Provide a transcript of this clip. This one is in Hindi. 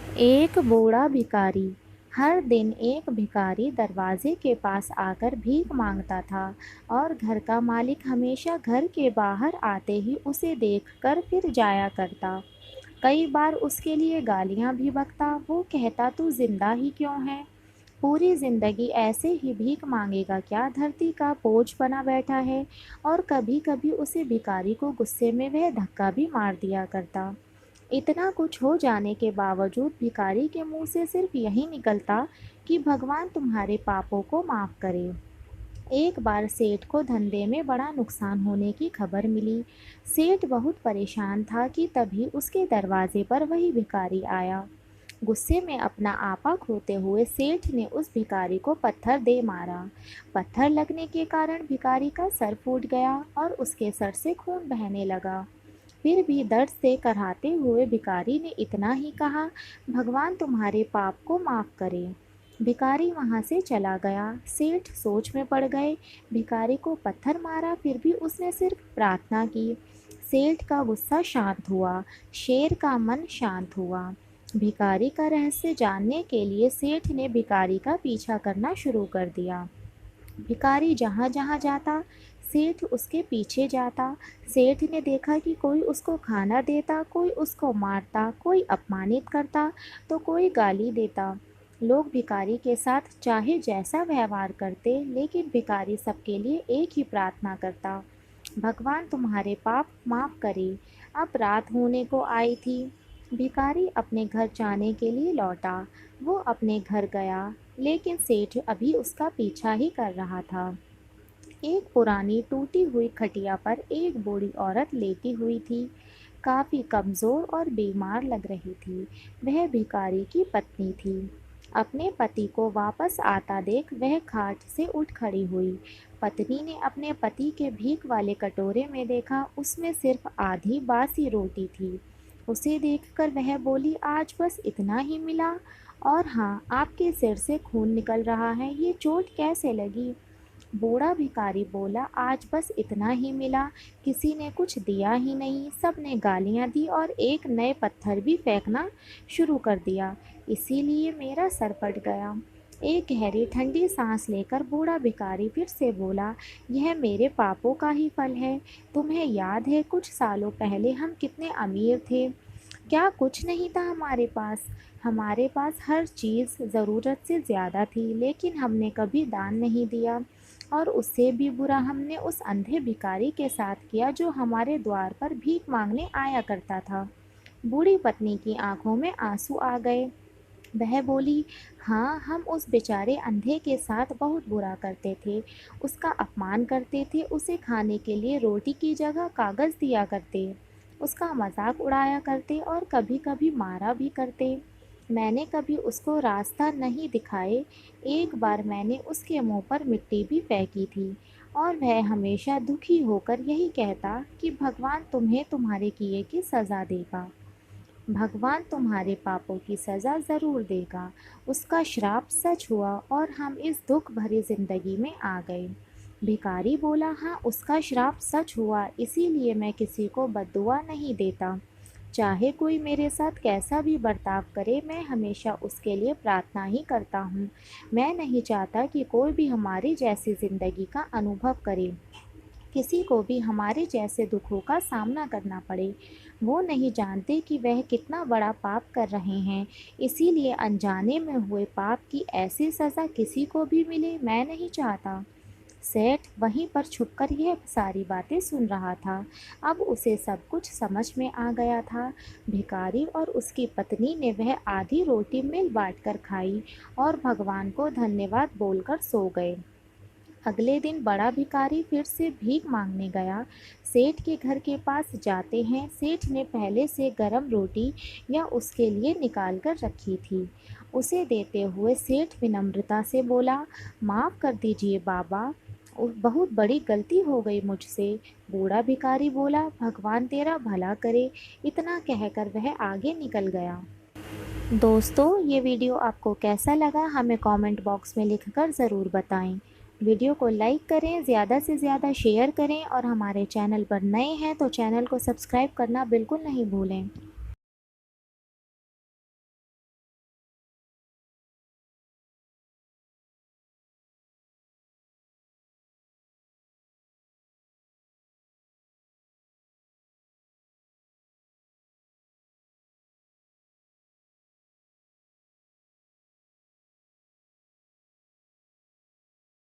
एक बूढ़ा भिखारी। हर दिन एक भिखारी दरवाजे के पास आकर भीख मांगता था और घर का मालिक हमेशा घर के बाहर आते ही उसे देखकर फिर जाया करता। कई बार उसके लिए गालियां भी बकता। वो कहता, तू जिंदा ही क्यों है? पूरी जिंदगी ऐसे ही भीख मांगेगा क्या? धरती का बोझ बना बैठा है। और कभी कभी उसे भिखारी को गुस्से में वह धक्का भी मार दिया करता। इतना कुछ हो जाने के बावजूद भिखारी के मुंह से सिर्फ यही निकलता कि भगवान तुम्हारे पापों को माफ़ करे। एक बार सेठ को धंधे में बड़ा नुकसान होने की खबर मिली। सेठ बहुत परेशान था कि तभी उसके दरवाजे पर वही भिखारी आया। गुस्से में अपना आपा खोते हुए सेठ ने उस भिखारी को पत्थर दे मारा। पत्थर लगने के कारण भिखारी का सर फूट गया और उसके सर से खून बहने लगा। फिर भी दर्द से कराहते हुए भिखारी ने इतना ही कहा, भगवान तुम्हारे पाप को माफ़ करे। भिखारी वहाँ से चला गया। सेठ सोच में पड़ गए। भिखारी को पत्थर मारा, फिर भी उसने सिर्फ प्रार्थना की। सेठ का गुस्सा शांत हुआ। शेर का मन शांत हुआ। भिखारी का रहस्य जानने के लिए सेठ ने भिखारी का पीछा करना शुरू कर दिया। भिखारी जहाँ जहाँ जाता, सेठ उसके पीछे जाता। सेठ ने देखा कि कोई उसको खाना देता, कोई उसको मारता, कोई अपमानित करता, तो कोई गाली देता। लोग भिखारी के साथ चाहे जैसा व्यवहार करते, लेकिन भिखारी सबके लिए एक ही प्रार्थना करता, भगवान तुम्हारे पाप माफ़ करे। अब रात होने को आई थी। भिखारी अपने घर जाने के लिए लौटा। वो अपने घर गया, लेकिन सेठ अभी उसका पीछा ही कर रहा था। एक पुरानी टूटी हुई खटिया पर एक बूढ़ी औरत लेटी हुई थी। काफ़ी कमज़ोर और बीमार लग रही थी। वह भिखारी की पत्नी थी। अपने पति को वापस आता देख वह खाट से उठ खड़ी हुई। पत्नी ने अपने पति के भीख वाले कटोरे में देखा, उसमें सिर्फ आधी बासी रोटी थी। उसे देखकर वह बोली, आज बस इतना ही मिला? और हाँ, आपके सिर से खून निकल रहा है, ये चोट कैसे लगी? बूढ़ा भिखारी बोला, आज बस इतना ही मिला। किसी ने कुछ दिया ही नहीं। सब ने गालियां दी और एक नए पत्थर भी फेंकना शुरू कर दिया। इसीलिए मेरा सर फट गया। एक गहरी ठंडी सांस लेकर बूढ़ा भिखारी फिर से बोला, यह मेरे पापों का ही फल है। तुम्हें याद है कुछ सालों पहले हम कितने अमीर थे? क्या कुछ नहीं था हमारे पास? हमारे पास हर चीज़ ज़रूरत से ज़्यादा थी, लेकिन हमने कभी दान नहीं दिया। और उससे भी बुरा हमने उस अंधे भिखारी के साथ किया जो हमारे द्वार पर भीख मांगने आया करता था। बूढ़ी पत्नी की आंखों में आंसू आ गए। वह बोली, हाँ, हम उस बेचारे अंधे के साथ बहुत बुरा करते थे। उसका अपमान करते थे, उसे खाने के लिए रोटी की जगह कागज़ दिया करते, उसका मजाक उड़ाया करते और कभी कभी मारा भी करते। मैंने कभी उसको रास्ता नहीं दिखाए। एक बार मैंने उसके मुंह पर मिट्टी भी फेंकी थी और वह हमेशा दुखी होकर यही कहता कि भगवान तुम्हें तुम्हारे किए की सज़ा देगा। भगवान तुम्हारे पापों की सज़ा ज़रूर देगा। उसका श्राप सच हुआ और हम इस दुख भरी ज़िंदगी में आ गए। भिखारी बोला, हाँ, उसका श्राप सच हुआ, इसीलिए मैं किसी को बद्दुआ नहीं देता। चाहे कोई मेरे साथ कैसा भी बर्ताव करे, मैं हमेशा उसके लिए प्रार्थना ही करता हूँ। मैं नहीं चाहता कि कोई भी हमारी जैसी ज़िंदगी का अनुभव करे, किसी को भी हमारे जैसे दुखों का सामना करना पड़े। वो नहीं जानते कि वह कितना बड़ा पाप कर रहे हैं, इसीलिए अनजाने में हुए पाप की ऐसी सज़ा किसी को भी मिले, मैं नहीं चाहता। सेठ वहीं पर छुपकर यह सारी बातें सुन रहा था। अब उसे सब कुछ समझ में आ गया था। भिखारी और उसकी पत्नी ने वह आधी रोटी मिल बांटकर खाई और भगवान को धन्यवाद बोलकर सो गए। अगले दिन बड़ा भिखारी फिर से भीख मांगने गया। सेठ के घर के पास जाते हैं। सेठ ने पहले से गरम रोटी या उसके लिए निकाल कर रखी थी। उसे देते हुए सेठ विनम्रता से बोला, माफ़ कर दीजिए बाबा, बहुत बड़ी गलती हो गई मुझसे। बूढ़ा भिखारी बोला, भगवान तेरा भला करे। इतना कहकर वह आगे निकल गया। दोस्तों, ये वीडियो आपको कैसा लगा हमें कमेंट बॉक्स में लिखकर ज़रूर बताएं। वीडियो को लाइक करें, ज़्यादा से ज़्यादा शेयर करें और हमारे चैनल पर नए हैं तो चैनल को सब्सक्राइब करना बिल्कुल नहीं भूलें।